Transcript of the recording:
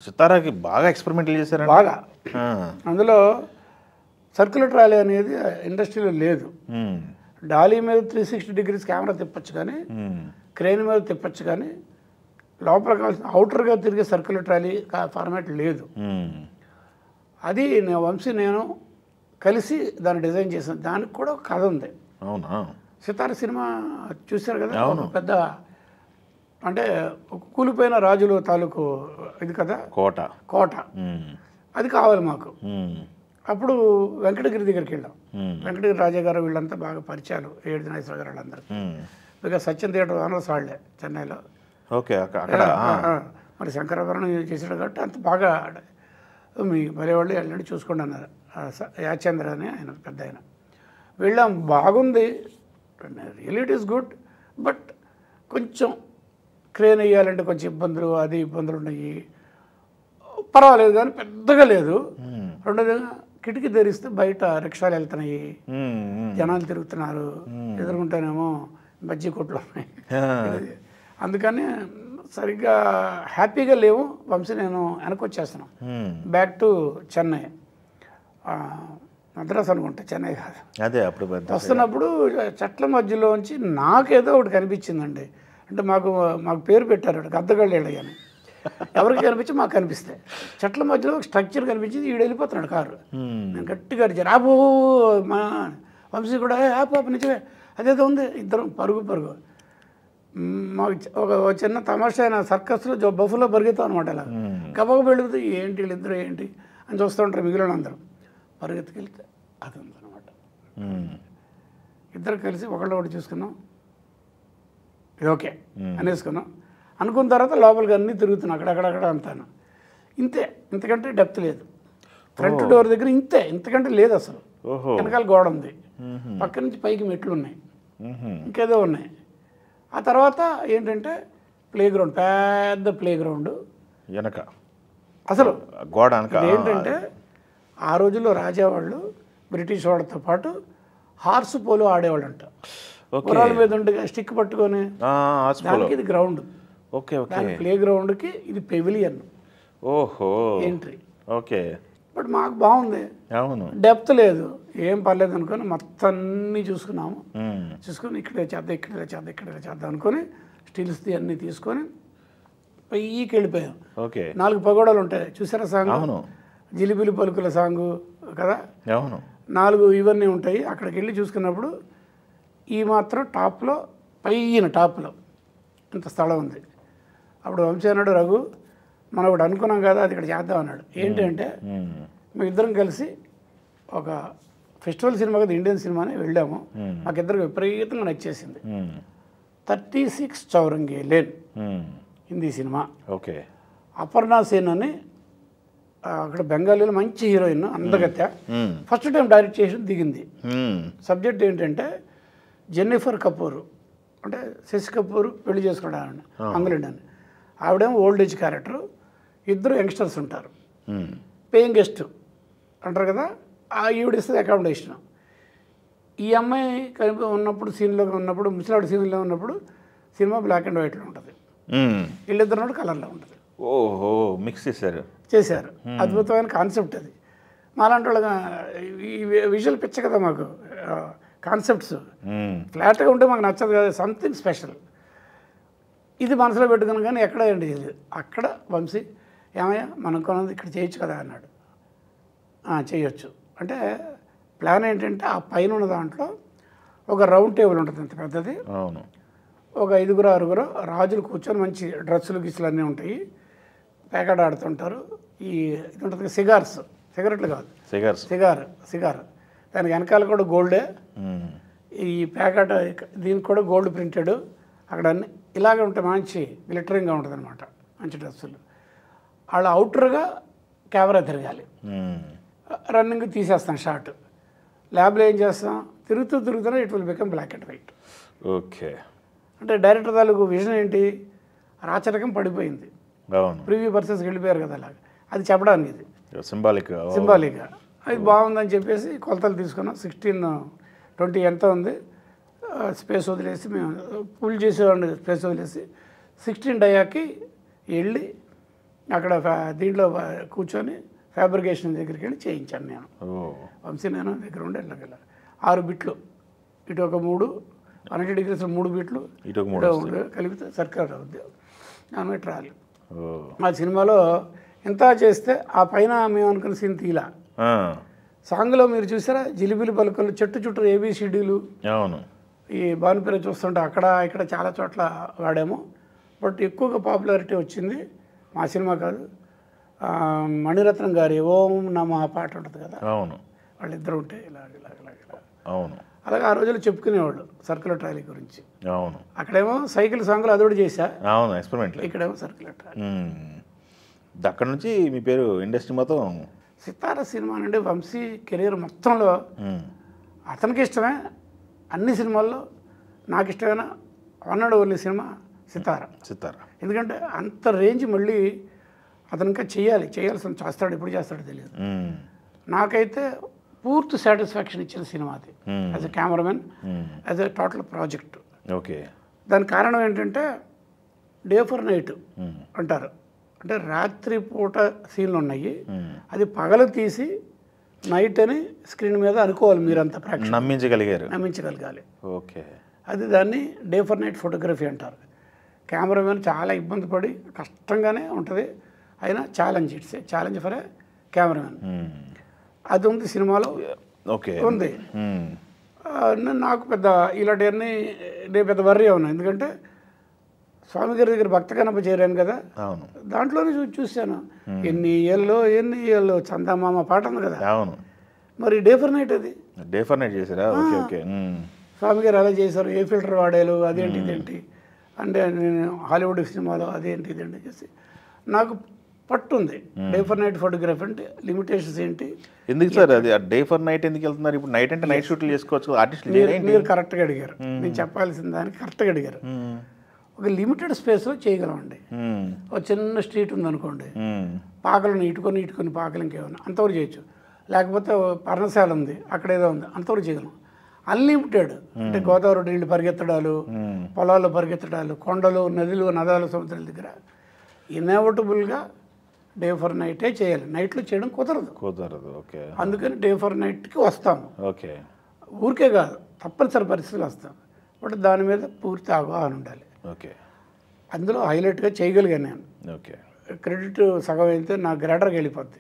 సితారాకి బాగా ఎక్స్పెరిమెంట్లు చేశారండి. బాగా అందులో సర్క్యులర్ ట్రాలీ అనేది ఇండస్ట్రీలో లేదు. డాలీ మీద 360 డిగ్రీస్ కెమెరా తిప్పచ్చు కానీ క్రేన్ మీద తిప్పచ్చు కానీ లోపల కావాల్సిన అవుటర్గా తిరిగే సర్క్యులర్ ట్రాలీ ఫార్మాట్ లేదు. అది వంశీ నేను కలిసి దాన్ని డిజైన్ చేసాను. దానికి కూడా ఒక కథ ఉంది. అవునా? సితార సినిమా చూశారు కదా, ఒక పెద్ద అంటే కూలిపోయిన రాజులు తాలూకు ఇది కదా, కోట అది కావాలి మాకు. అప్పుడు వెంకటగిరి దగ్గరికి వెళ్ళాం. వెంకటగిరి రాజా గారు వీళ్ళంతా బాగా పరిచయాలు, ఏడు నాగేశ్వర గారు వాళ్ళందరూ. ఇక సత్యం థియేటర్ ఓనర్స్ వాళ్ళే చెన్నైలో. ఓకే, మరి శంకరాభరణం చేశాడు కాబట్టి అంత బాగా మీ మరే వాళ్ళు వెళ్ళండి చూసుకోండి అన్నారు. యాచంద్ర అని ఆయన పెద్ద ఆయన. వెళ్ళాం, బాగుంది, real it is good. But కొంచెం క్రేన్ వేయాలంటే కొంచెం ఇబ్బందులు ఉన్నాయి. పర్వాలేదు కానీ పెద్దగా లేదు. రెండోది కిటికీ తెరిస్తే బయట రిక్షాలు వెళ్తున్నాయి, జనాలు తిరుగుతున్నారు, ఎదుర్కొంటేనేమో బజ్జీ కొట్లు ఉన్నాయి. అందుకని సరిగ్గా హ్యాపీగా లేవు. వంశీ నేను వెనక్కి వచ్చేస్తున్నాం, బ్యాక్ టు చెన్నై, మద్రాసు అనుకుంటా, చెన్నై కాదు. అదే అప్పుడు వస్తున్నప్పుడు చెట్ల మధ్యలోంచి నాకేదో ఒకటి కనిపించిందండి. అంటే మాకు పేరు పెట్టారు గద్దగళ్ళు వెళ్ళగానే, ఎవరికి కనిపించి మాకు కనిపిస్తాయి. చెట్ల మధ్యలో ఒక స్ట్రక్చర్ కనిపించింది, ఈడు వెళ్ళిపోతున్నాడు కారు. నేను గట్టిగా అరిచాను, ఆపు. మా వంశీ కూడా ఆపు నిజమే అదేదో ఉంది. ఇద్దరం పరుగు. మాకు ఒక చిన్న తమాషా అయిన సర్కస్లో బఫులో పరిగెత్తాం అనమాట. ఇలా గబగ పెళ్ళిపోతే ఏంటి వీళ్ళిద్దరు ఏంటి అని చూస్తూ ఉంటారు మిగిలిన అందరం. పరిగెత్తుకెళ్తే అది ఉందన్నమాట. ఇద్దరు కలిసి ఒకటి చూసుకున్నాం, ఇది ఓకే అనేసుకున్నాం. అనుకున్న తర్వాత లోపలికి అన్నీ తిరుగుతున్నాం, అక్కడక్కడ అంతాను. ఇంతకంటే డెప్త్ లేదు. ఫ్రంట్ డోర్ దగ్గర ఇంతకంటే లేదు అసలు. వెనకాల గోడ ఉంది, పక్క నుంచి పైకి మెట్లు ఉన్నాయి, ఇంకేదో ఉన్నాయి. ఆ తర్వాత ఏంటంటే ప్లేగ్రౌండ్, పెద్ద ప్లేగ్రౌండ్ వెనక అసలు గోడ. ఏంటంటే ఆ రోజుల్లో రాజావాళ్ళు బ్రిటిష్ వాళ్ళతో పాటు హార్స్ పోలో ఆడేవాళ్ళంట. గుర్రాల మీద ఉండి స్టిక్ పట్టుకొని, దానికి ఇది గ్రౌండ్. దాని ప్లే గ్రౌండ్కి ఇది పెవిలియన్. ఓహో, ఎంట్రీ. ఓకే. బట్ మాకు బాగుంది, డెప్త్ లేదు, ఏం పర్లేదు అనుకొని మొత్తం అన్నీ చూసుకున్నాము. చూసుకొని ఇక్కడే చేద్దాం అనుకొని స్టిల్స్ది అన్నీ తీసుకొని పైకి వెళ్ళిపోయాం. 4 పగోడాలు ఉంటాయి చూసారా సాంగ్, జిలిబిలి పలుకుల సాంగు కదా, 4 ఇవన్నీ ఉంటాయి. అక్కడికి వెళ్ళి చూసుకున్నప్పుడు ఈ మాత్రం టాప్లో ఇంత స్థలం ఉంది. అప్పుడు వంశీ అన్నాడు, రఘు మనం ఒకటి అనుకున్నాం కదా, అది ఇక్కడ చేద్దాం అన్నాడు. ఏంటంటే మేము ఇద్దరం కలిసి ఒక ఫెస్టివల్ సినిమా కదా, ఇండియన్ సినిమాని వెళ్ళాము. మాకిద్దరికి విపరీతంగా నచ్చేసింది. 36 చౌరంగి లేన్ హిందీ సినిమా. అపర్ణ సేన్ అని అక్కడ బెంగాలీలో మంచి హీరోయిన్, అందగత్య. ఫస్ట్ టైం డైరెక్ట్ చేసి దిగింది. సబ్జెక్ట్ ఏంటంటే జెన్నిఫర్ కపూర్ అంటే శశి కపూర్ పెళ్లి చేసుకున్నాడు అంగులండి అని. ఆవిడేమో ఓల్డ్ ఏజ్ క్యారెక్టర్, ఇద్దరు యంగ్స్టర్స్ ఉంటారు, పేయింగ్ గెస్ట్ అంటారు కదా. ఈవిడ ఇస్తుంది అకామిడేషన్. ఈ అమ్మాయి ఉన్నప్పుడు సీన్లో ఉన్నప్పుడు, ముసలావిడ సీన్లో ఉన్నప్పుడు సినిమా బ్లాక్ అండ్ వైట్లో ఉంటుంది, వీళ్ళిద్దరు కలర్లో ఉంటుంది. ఓహో, మిక్స్ చేశారు. అద్భుతమైన కాన్సెప్ట్ అది. మాలాంటి వాళ్ళగా ఈ విజువల్ పిచ్చ కదా మాకు, కాన్సెప్ట్స్ ఫ్లాట్గా ఉంటే మాకు నచ్చదు కదా, సంథింగ్ స్పెషల్. ఇది మనసులో పెట్టుకున్నాం కానీ ఎక్కడ ఏంటి అక్కడ వంశీ ఏమయ్యా మనం కొన్నది ఇక్కడ చేయొచ్చు కదా అన్నాడు. చేయొచ్చు అంటే ప్లాన్ ఏంటంటే ఆ పైన ఉన్న దాంట్లో ఒక రౌండ్ టేబుల్ ఉంటుంది, అంత పెద్దది. ఒక 5-6 రాజులు కూర్చొని మంచి డ్రెస్సులు గిస్సులు అన్నీ ఉంటాయి, ప్యాకెట్ ఆడుతుంటారు. ఈ ఇది ఉంటుంది సిగరెట్లు కాదు, సిగార్. దానికి వెనకాల కూడా గోల్డే. ఈ ప్యాకెట్ దీనికి కూడా గోల్డ్ ప్రింటెడ్. అక్కడ అన్ని ఇలాగే ఉంటాయి, మంచి గ్లిటరింగ్గా ఉంటుంది అనమాట, మంచి డ్రెస్సులు. వాళ్ళ అవుటర్గా కెమెరా తిరగాలి, రన్నింగ్ తీసేస్తాం షార్ట్. ల్యాబ్లో ఏం చేస్తాం, తిరుగుతున్నా it will become black and white. Okay. అంటే డైరెక్టర్ తాలూకు విజన్ ఏంటి, రాచరికం పడిపోయింది, ప్రివ్యూ పర్సెస్కి వెళ్ళిపోయారు కదా, అలాగా అది చెప్పడానికి ఇది సింబాలిక్గా. అది బాగుందని చెప్పేసి కొలతలు తీసుకున్నాం. 16-20 ఎంత ఉంది స్పేస్ వదిలేసి, మేము పూల్ చేసేవాడిని స్పేస్ వదిలేసి 16 డయాకి వెళ్ళి అక్కడ దీంట్లో కూర్చొని ఫ్యాబ్రికేషన్ దగ్గరికి వెళ్ళి చేయించాను నేను. వంశీ నేను దగ్గర ఉండి వెళ్ళగల 6 బిట్లు, ఇటు ఒక 3 180 degrees 3 బిట్లు ఇటు కలిపితే సర్కిల్ అవుద్ది. దాని ట్రాలి ఆ సినిమాలో ఎంత చేస్తే ఆ పైన మేము అనుకున్న సీన్ తీలా. సాంగ్లో మీరు చూసారా, జిలిబిలి పలుకలు చెట్టు చుట్టూ ABCDలు, అవును, ఈ భానుప్రియ చూస్తుంటే అక్కడ ఇక్కడ చాలా చోట్ల వాడాము. బట్ ఎక్కువగా పాపులారిటీ వచ్చింది మా సినిమా కాదు, మణిరత్నం గారి ఓం నమ పాట ఉంటుంది కదా, అవును, వాళ్ళిద్దరు ఉంటే ఇలా అవును, అలాగే ఆ రోజుల్లో చెప్పుకునేవాళ్ళు సర్కులర్ ట్రాలీ గురించి. అవును, అక్కడేమో సైకిల్ సాంగ్లు అదొకటి చేశా, అవును, ఎక్స్పెరిమెంట్. ఇక్కడేమో సర్కులర్ ట్రాలీ. అక్కడ నుంచి మీ పేరు ఇండస్ట్రీ మొత్తం. సితార సినిమా నుండి వంశీ కెరీర్ మొత్తంలో అతనికి ఇష్టమే అన్ని సినిమాల్లో, నాకు ఇష్టమైన one and only cinema Sitara. ఎందుకంటే అంత రేంజ్ మళ్ళీ అతను ఇంకా చేయాల్సిన చేస్తాడు, ఎప్పుడు చేస్తాడో తెలియదు. నాకైతే పూర్తి సాటిస్ఫాక్షన్ ఇచ్చిన సినిమా అది, as a cameraman, as a total project. Okay. దానికి కారణం ఏంటంటే డే ఫర్ నైట్ అంటారు, అంటే రాత్రి పూట సీన్లు ఉన్నాయి, అది పగలు తీసి నైట్ అని స్క్రీన్ మీద అనుకోవాలి, మీరంతా ప్రేక్షకులు నమ్మించగలగాలి. ఓకే. అది దాన్ని డే ఫర్ నైట్ ఫోటోగ్రఫీ అంటారు. కెమెరామెన్ చాలా ఇబ్బంది పడి కష్టంగానే ఉంటుంది, అయినా challenge, it's a challenge for a cameraman. అది ఉంది సినిమాలో. ఓకే. ఉంది. నాకు పెద్ద ఇలాంటివన్నీ నేను పెద్ద వర్రీ అవును, ఎందుకంటే స్వామి గారి దగ్గర భక్త కనప చేరాను కదా, దాంట్లోనే చూశాను ఎన్ని ఏళ్ళు చందమామ పాట ఉంది కదా, మరి డే ఫర్ నైట్, అది డే ఫర్ నైట్ చేశారా? స్వామి గారు అలా చేశారు, ఏ ఫిల్టర్ వాడారు, అదేంటి ఇదేంటి అంటే నేను హాలీవుడ్ సినిమాలో అదేంటి ఇదేంటి చేసి నాకు పట్టుంది. డే ఫర్ నైట్ ఫోటోగ్రఫీ అంటే లిమిటేషన్స్ ఏంటి, ఎందుకు సార్ అది డే ఫర్ నైట్ ఎందుకు వెళ్తున్నారు? ఇప్పుడు నైట్ అంటే నైట్ షూట్లు చేసుకోవచ్చు, ఆర్టిస్టులు. మీరు కరెక్ట్గా అడిగారు, నేను చెప్పాల్సిన దానికి కరెక్ట్గా అడిగారు. ఒక లిమిటెడ్ స్పేస్లో చేయగలమండి. ఒక చిన్న స్ట్రీట్ ఉందనుకోండి, పాకలను ఇటుకొని పాకలు ఇంకేమన్నా అంతవరకు చేయొచ్చు, లేకపోతే పర్ణశాల ఉంది అక్కడ ఏదో ఉంది అంతవరకు చేయగలం. అన్లిమిటెడ్ అంటే గోదావరి నీళ్ళు పరిగెత్తడాలు, పొలాల్లో పరిగెత్తడాలు, కొండలు, నదులు, నదాలు, సముద్రాల దగ్గర ఇన్ఎవిటబుల్గా డే ఫర్ నైటే చేయాలి, నైట్లో చేయడం కుదరదు. ఓకే. అందుకని డే ఫర్ నైట్కి వస్తాము. ఓకే. ఊరికే కాదు, తప్పనిసరి పరిస్థితులు వస్తాం. బట్ దాని మీద పూర్తి అవగాహన ఉండాలి. ఓకే. అందులో హైలైట్గా చేయగలిగాను నేను. ఓకే. క్రెడిట్ సగం అయితే నా గ్రేటర్కి వెళ్ళిపోద్ది.